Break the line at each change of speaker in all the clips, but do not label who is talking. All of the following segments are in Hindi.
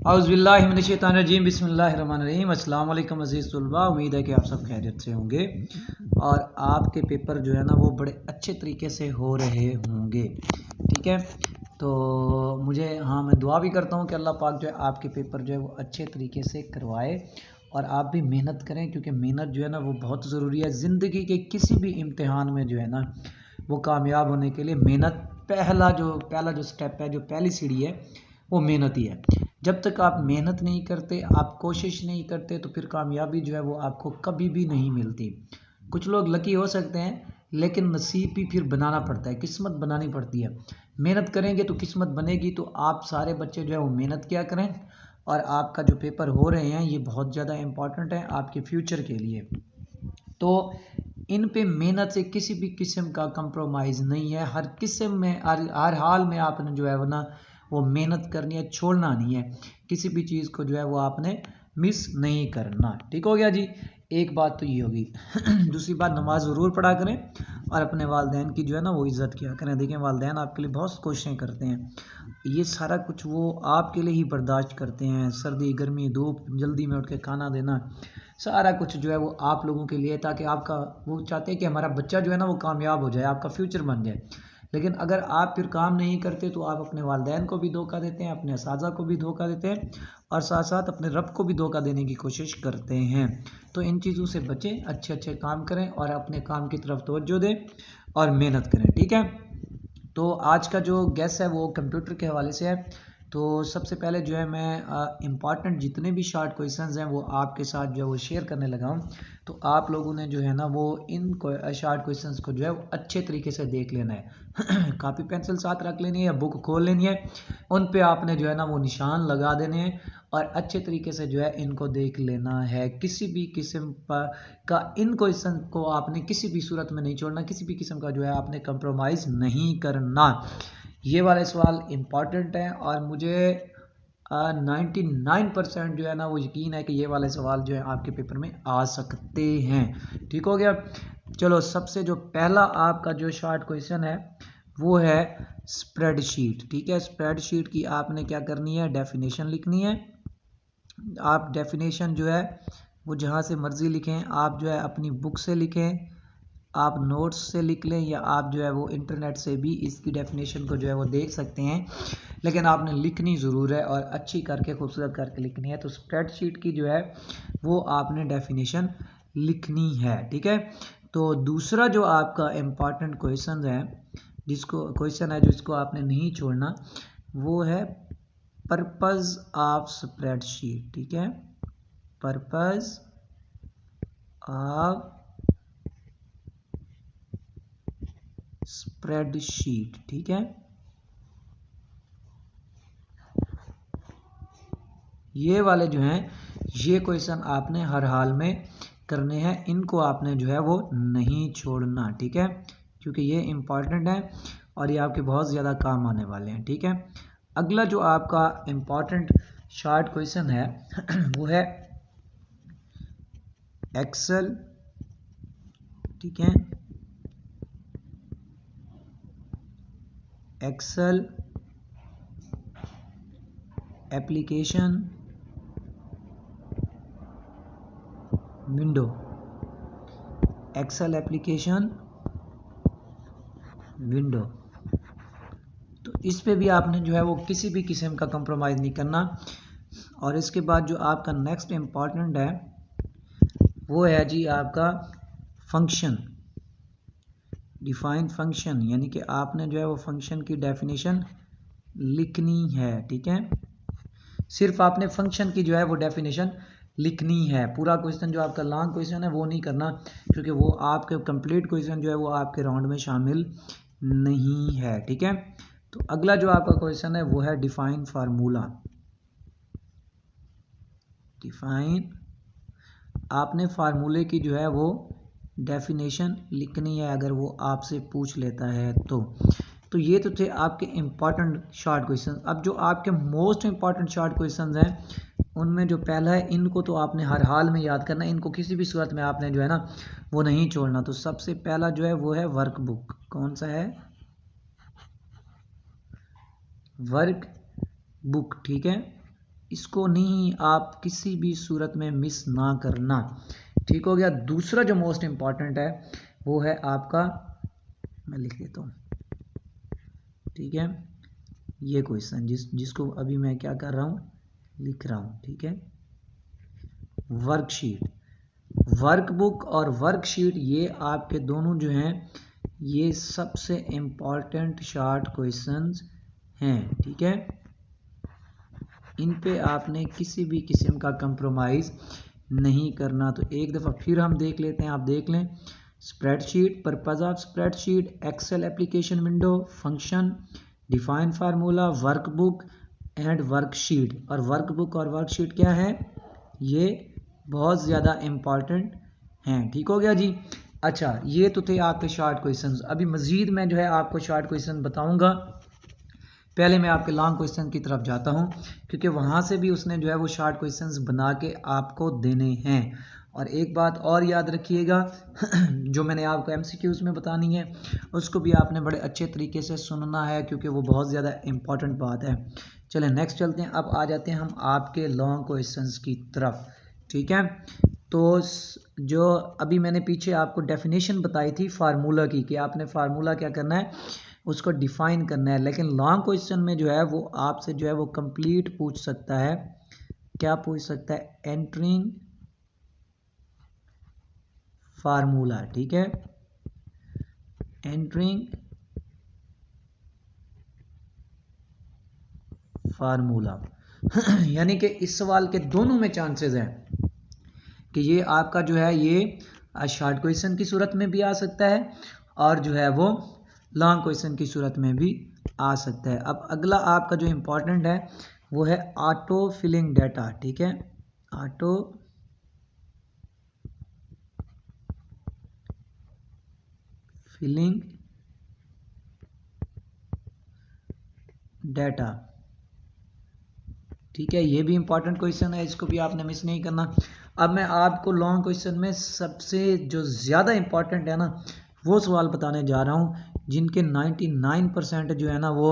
औज़ुबिल्लाहिमिनश्शैतानिर्रजीम बिस्मिल्लाहिर्रहमानिर्रहीम। अस्सलाम वालेकुम अज़ीज़ तुलबा, उम्मीद है कि आप सब खैरियत से होंगे और आपके पेपर जो है ना वो बड़े अच्छे तरीके से हो रहे होंगे। ठीक है, तो मैं दुआ भी करता हूँ कि अल्लाह पाक जो है आपके पेपर जो है वो अच्छे तरीके से करवाए और आप भी मेहनत करें, क्योंकि मेहनत जो है ना वो बहुत ज़रूरी है ज़िंदगी के किसी भी इम्तिहान में। जो है ना वो कामयाब होने के लिए मेहनत पहला जो स्टेप है, जो पहली सीढ़ी है, वो मेहनत ही है। जब तक आप मेहनत नहीं करते, आप कोशिश नहीं करते, तो फिर कामयाबी जो है वो आपको कभी भी नहीं मिलती। कुछ लोग लकी हो सकते हैं, लेकिन नसीब भी फिर बनाना पड़ता है, किस्मत बनानी पड़ती है। मेहनत करेंगे तो किस्मत बनेगी। तो आप सारे बच्चे जो है वो मेहनत किया करें और आपका जो पेपर हो रहे हैं ये बहुत ज़्यादा इम्पॉर्टेंट है आपके फ्यूचर के लिए। तो इन पे मेहनत से किसी भी किस्म का कंप्रोमाइज़ नहीं है। हर किस्म में, हर हाल में आपने जो है वो ना वो मेहनत करनी है, छोड़ना नहीं है। किसी भी चीज़ को जो है वो आपने मिस नहीं करना। ठीक हो गया जी, एक बात तो ये होगी। दूसरी बात, नमाज ज़रूर पढ़ा करें और अपने वालिदैन की जो है ना वो इज़्ज़त किया करें। देखें, वालिदैन आपके लिए बहुत कोशिशें करते हैं, ये सारा कुछ वो आपके लिए ही बर्दाश्त करते हैं। सर्दी, गर्मी, धूप, जल्दी में उठ के खाना देना, सारा कुछ जो है वो आप लोगों के लिए, ताकि आपका, वो चाहते हैं कि हमारा बच्चा जो है ना वो कामयाब हो जाए, आपका फ्यूचर बन जाए। लेकिन अगर आप फिर काम नहीं करते तो आप अपने वालिदैन को भी धोखा देते हैं, अपने असातिज़ा को भी धोखा देते हैं और साथ साथ अपने रब को भी धोखा देने की कोशिश करते हैं। तो इन चीज़ों से बचें, अच्छे अच्छे काम करें और अपने काम की तरफ तवज्जो दें और मेहनत करें। ठीक है, तो आज का जो गेस है वो कंप्यूटर के हवाले से है। तो सबसे पहले जो है मैं इम्पॉर्टेंट जितने भी शॉर्ट क्वेश्चंस हैं वो आपके साथ जो है वो शेयर करने लगा हूँ। तो आप लोगों ने जो है ना वो इन शॉर्ट क्वेश्चंस को जो है वो अच्छे तरीके से देख लेना है। कापी पेंसिल साथ रख लेनी है या बुक खोल लेनी है, उन पे आपने जो है ना वो निशान लगा देने हैं और अच्छे तरीके से जो है इनको देख लेना है। किसी भी किस्म का इन क्वेश्चन को आपने किसी भी सूरत में नहीं छोड़ना, किसी भी किस्म का जो है आपने कंप्रोमाइज़ नहीं करना। ये वाले सवाल इम्पॉर्टेंट हैं और मुझे 99% जो है ना वो यकीन है कि ये वाले सवाल जो है आपके पेपर में आ सकते हैं। ठीक हो गया, चलो सबसे जो पहला आपका जो शॉर्ट क्वेश्चन है वो है स्प्रेडशीट। ठीक है, स्प्रेडशीट की आपने क्या करनी है, डेफिनेशन लिखनी है। आप डेफिनेशन जो है वो जहाँ से मर्ज़ी लिखें, आप जो है अपनी बुक से लिखें, आप नोट्स से लिख लें, या आप जो है वो इंटरनेट से भी इसकी डेफिनेशन को जो है वो देख सकते हैं, लेकिन आपने लिखनी ज़रूर है और अच्छी करके, खूबसूरत करके लिखनी है। तो स्प्रेडशीट की जो है वो आपने डेफिनेशन लिखनी है। ठीक है, तो दूसरा जो आपका इम्पॉर्टेंट क्वेश्चन है, जिसको आपने नहीं छोड़ना, वो है पर्पज़ ऑफ स्प्रेडशीट। ठीक है, पर्पज़ ऑफ स्प्रेडशीट। ठीक है, ये वाले जो हैं ये क्वेश्चन आपने हर हाल में करने हैं, इनको आपने जो है वो नहीं छोड़ना। ठीक है, क्योंकि ये इम्पॉर्टेंट है और ये आपके बहुत ज़्यादा काम आने वाले हैं। ठीक है, अगला जो आपका इम्पॉर्टेंट शॉर्ट क्वेश्चन है वो है एक्सेल। ठीक है, Excel application window, Excel application window. तो इस पे भी आपने जो है वो किसी भी किस्म का कंप्रोमाइज़ नहीं करना। और इसके बाद जो आपका नेक्स्ट इम्पॉर्टेंट है वो है जी आपका फंक्शन, डिफाइन फंक्शन, यानी कि आपने जो है वो फंक्शन की डेफिनेशन लिखनी है। ठीक है, सिर्फ आपने फंक्शन की जो है वो डेफिनेशन लिखनी है। पूरा क्वेश्चन जो आपका लॉन्ग क्वेश्चन है वो नहीं करना, क्योंकि वो आपके कंप्लीट क्वेश्चन जो है वो आपके राउंड में शामिल नहीं है। ठीक है, तो अगला जो आपका क्वेश्चन है वो है डिफाइन फार्मूला। डिफाइन, आपने फार्मूले की जो है वो डेफिनेशन लिखनी है अगर वो आपसे पूछ लेता है तो ये तो थे आपके इम्पॉर्टेंट शॉर्ट क्वेश्चन। अब जो आपके मोस्ट इम्पॉर्टेंट शॉर्ट क्वेश्चन हैं उनमें जो पहला है, इनको तो आपने हर हाल में याद करना है, इनको किसी भी सूरत में आपने जो है ना वो नहीं छोड़ना। तो सबसे पहला जो है वो है वर्क बुक। कौन सा है, वर्क बुक। ठीक है, इसको नहीं आप किसी भी सूरत में मिस ना करना। ठीक हो गया। दूसरा जो मोस्ट इम्पॉर्टेंट है वो है आपका, मैं लिख देता हूँ, ठीक है, ये क्वेश्चन जिसको अभी मैं क्या कर रहा हूँ, लिख रहा हूँ, ठीक है। वर्कशीट, वर्कबुक और वर्कशीट ये आपके दोनों जो हैं ये सबसे इम्पॉर्टेंट शॉर्ट क्वेश्चंस हैं, ठीक है। इन पे आपने किसी भी किस्म का कंप्रोमाइज़ नहीं करना। तो एक दफ़ा फिर हम देख लेते हैं, आप देख लें। Spreadsheet, purpose of spreadsheet, Excel application window, function, define formula, workbook and worksheet. और वर्कबुक और वर्कशीट क्या है, ये बहुत ज़्यादा इम्पॉर्टेंट हैं। ठीक हो गया जी। अच्छा, ये तो थे आपके शॉर्ट क्वेश्चंस। अभी मज़ीद मैं जो है आपको शॉर्ट क्वेश्चन बताऊंगा। पहले मैं आपके लॉन्ग क्वेश्चन की तरफ जाता हूं, क्योंकि वहां से भी उसने जो है वो शॉर्ट क्वेश्चंस बना के आपको देने हैं। और एक बात और याद रखिएगा जो मैंने आपको एमसीक्यूज में बतानी है उसको भी आपने बड़े अच्छे तरीके से सुनना है, क्योंकि वो बहुत ज़्यादा इंपॉर्टेंट बात है। चलें नेक्स्ट चलते हैं। अब आ जाते हैं हम आपके लॉन्ग क्वेश्चंस की तरफ, ठीक है। तो जो अभी मैंने पीछे आपको डेफिनेशन बताई थी फार्मूला की, कि आपने फार्मूला क्या करना है, उसको डिफाइन करना है। लेकिन लॉन्ग क्वेश्चन में जो है वो आपसे जो है वो कंप्लीट पूछ सकता है। क्या पूछ सकता है, एंटरिंग फार्मूला, ठीक है, एंटरिंग फार्मूला यानी कि इस सवाल के दोनों में चांसेस हैं कि ये आपका जो है ये शॉर्ट क्वेश्चन की सूरत में भी आ सकता है और जो है वो लॉन्ग क्वेश्चन की सूरत में भी आ सकता है। अब अगला आपका जो इम्पोर्टेंट है वो है ऑटो फिलिंग डाटा, ठीक है, ऑटो फिलिंग डाटा, ठीक है। ये भी इंपॉर्टेंट क्वेश्चन है, इसको भी आपने मिस नहीं करना। अब मैं आपको लॉन्ग क्वेश्चन में सबसे जो ज़्यादा इंपॉर्टेंट है ना वो सवाल बताने जा रहा हूँ, जिनके 99% जो है ना वो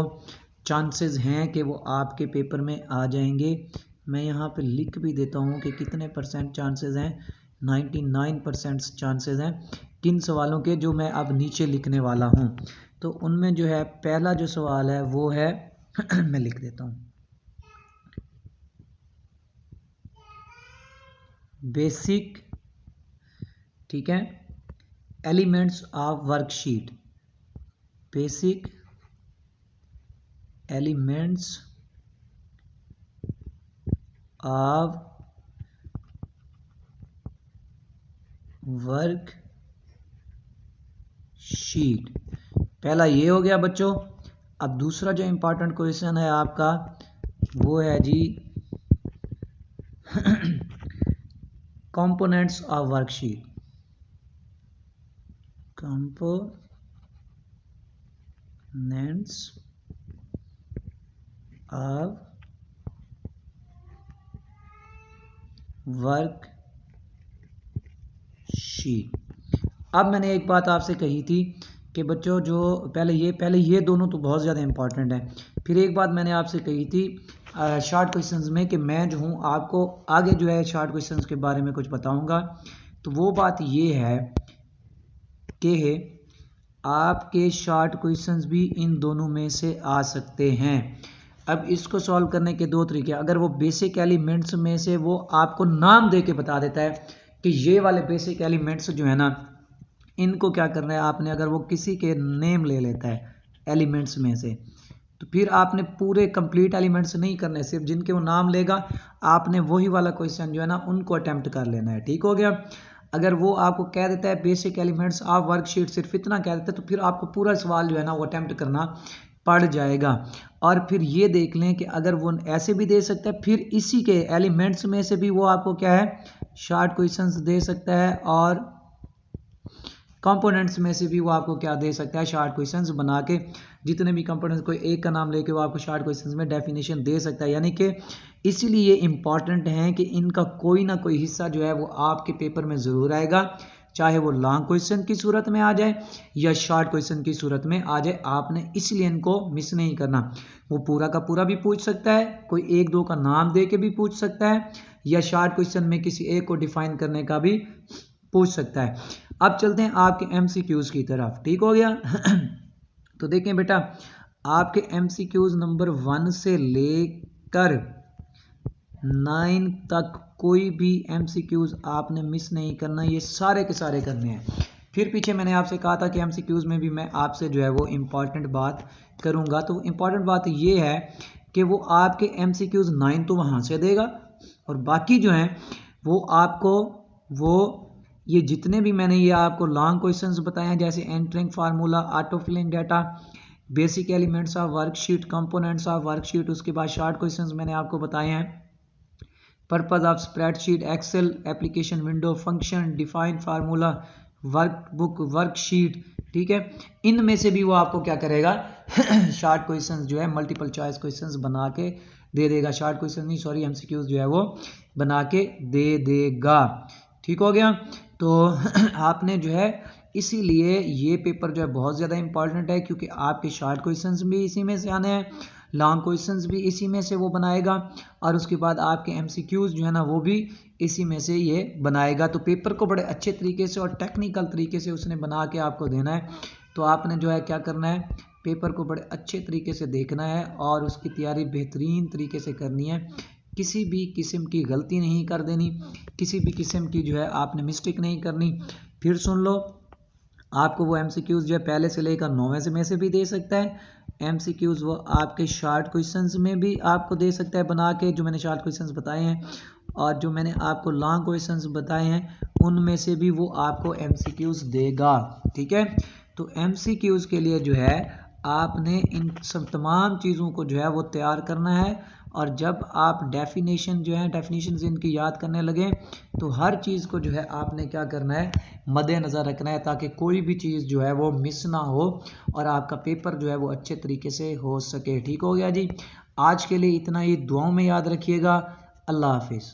चांसेस हैं कि वो आपके पेपर में आ जाएंगे। मैं यहाँ पे लिख भी देता हूँ कि कितने परसेंट चांसेस हैं। 99% चांसेस हैं किन सवालों के, जो मैं अब नीचे लिखने वाला हूँ। तो उनमें जो है पहला जो सवाल है वो है मैं लिख देता हूँ, बेसिक, ठीक है, elements of worksheet, basic elements of work sheet. पहला ये हो गया बच्चों। अब दूसरा जो इंपॉर्टेंट क्वेश्चन है आपका वो है जी components of worksheet, components of work sheet. अब मैंने एक बात आपसे कही थी कि बच्चों जो पहले ये दोनों तो बहुत ज़्यादा इंपॉर्टेंट है। फिर एक बात मैंने आपसे कही थी शॉर्ट क्वेश्चंस में कि मैं जो हूँ आपको आगे जो है शॉर्ट क्वेश्चंस के बारे में कुछ बताऊंगा। तो वो बात ये है कि आपके शॉर्ट क्वेश्चंस भी इन दोनों में से आ सकते हैं। अब इसको सॉल्व करने के दो तरीके, अगर वो बेसिक एलिमेंट्स में से वो आपको नाम दे के बता देता है कि ये वाले बेसिक एलिमेंट्स जो है ना इनको क्या करना है आपने, अगर वो किसी के नेम ले लेता है एलिमेंट्स में से, तो फिर आपने पूरे कंप्लीट एलिमेंट्स नहीं करने, सिर्फ जिनके वो नाम लेगा आपने वही वाला क्वेश्चन जो है ना उनको अटेम्प्ट कर लेना है। ठीक हो गया। अगर वो आपको कह देता है बेसिक एलिमेंट्स ऑफ वर्कशीट, सिर्फ इतना कह देता है, तो फिर आपको पूरा सवाल जो है ना वो अटेम्प्ट करना पड़ जाएगा। और फिर ये देख लें कि अगर वो ऐसे भी दे सकता है, फिर इसी के एलिमेंट्स में से भी वो आपको क्या है शॉर्ट क्वेश्चंस दे सकता है, और कंपोनेंट्स में से भी वो आपको क्या दे सकता है शॉर्ट क्वेश्चंस बना के, जितने भी कंपोनेंट्स कोई एक का नाम लेके वो आपको शॉर्ट क्वेश्चंस में डेफिनेशन दे सकता है। यानी कि इसीलिए ये इंपॉर्टेंट है कि इनका कोई ना कोई हिस्सा जो है वो आपके पेपर में ज़रूर आएगा, चाहे वो लॉन्ग क्वेश्चन की सूरत में आ जाए या शॉर्ट क्वेश्चन की सूरत में आ जाए, आपने इसलिए इनको मिस नहीं करना। वो पूरा का पूरा भी पूछ सकता है, कोई एक दो का नाम दे के भी पूछ सकता है, या शॉर्ट क्वेश्चन में किसी एक को डिफाइन करने का भी पूछ सकता है। अब चलते हैं आपके एमसीक्यूज की तरफ, ठीक हो गया। तो देखें बेटा, आपके एमसीक्यूज नंबर 1 से लेकर 9 तक कोई भी एमसीक्यूज आपने मिस नहीं करना, ये सारे के सारे करने हैं। फिर पीछे मैंने आपसे कहा था कि एमसीक्यूज में भी मैं आपसे जो है वो इम्पॉर्टेंट बात करूंगा। तो इम्पॉर्टेंट बात ये है कि वो आपके एमसीक्यूज 9 तो वहां से देगा, और बाकी जो हैं वो आपको वो ये जितने भी मैंने ये आपको लॉन्ग क्वेश्चंस बताए हैं, जैसे entering formula, auto filling data, basic elements of worksheet, components of worksheet, उसके बाद शॉर्ट क्वेश्चंस मैंने आपको बताए हैं, purpose of spreadsheet, Excel application window, function, define formula, workbook, worksheet, ठीक है। इनमें से भी वो आपको क्या करेगा, शॉर्ट क्वेश्चंस जो है मल्टीपल चॉइस क्वेश्चंस बना के दे देगा, शॉर्ट क्वेश्चन नहीं सॉरी एमसीक्यूज जो है वो बना के दे देगा, ठीक हो गया। तो आपने जो है इसीलिए ये पेपर जो है बहुत ज़्यादा इंपॉर्टेंट है, क्योंकि आपके शॉर्ट क्वेश्चंस भी इसी में से आने हैं, लॉन्ग क्वेश्चंस भी इसी में से वो बनाएगा, और उसके बाद आपके एमसीक्यूज जो है ना वो भी इसी में से ये बनाएगा। तो पेपर को बड़े अच्छे तरीके से और टेक्निकल तरीके से उसने बना के आपको देना है। तो आपने जो है क्या करना है, पेपर को बड़े अच्छे तरीके से देखना है और उसकी तैयारी बेहतरीन तरीके से करनी है। किसी भी किस्म की गलती नहीं कर देनी, किसी भी किस्म की जो है आपने मिस्टेक नहीं करनी। फिर सुन लो, आपको वो एमसीक्यूज जो है पहले से लेकर 9वें में से भी दे सकता है, एमसीक्यूज वो आपके शॉर्ट क्वेश्चंस में भी आपको दे सकता है बना के, जो मैंने शॉर्ट क्वेश्चंस बताए हैं, और जो मैंने आपको लॉन्ग क्वेश्चंस बताए हैं उनमें से भी वो आपको एमसीक्यूज देगा, ठीक है। तो एमसीक्यूज के लिए जो है आपने इन सब तमाम चीज़ों को जो है वो तैयार करना है, और जब आप डेफिनेशन जो है डेफिनेशंस इनकी याद करने लगे तो हर चीज़ को जो है आपने क्या करना है, मद्देनज़र रखना है, ताकि कोई भी चीज़ जो है वो मिस ना हो और आपका पेपर जो है वो अच्छे तरीके से हो सके, ठीक हो गया जी। आज के लिए इतना ही, दुआओं में याद रखिएगा। अल्लाह हाफिज़।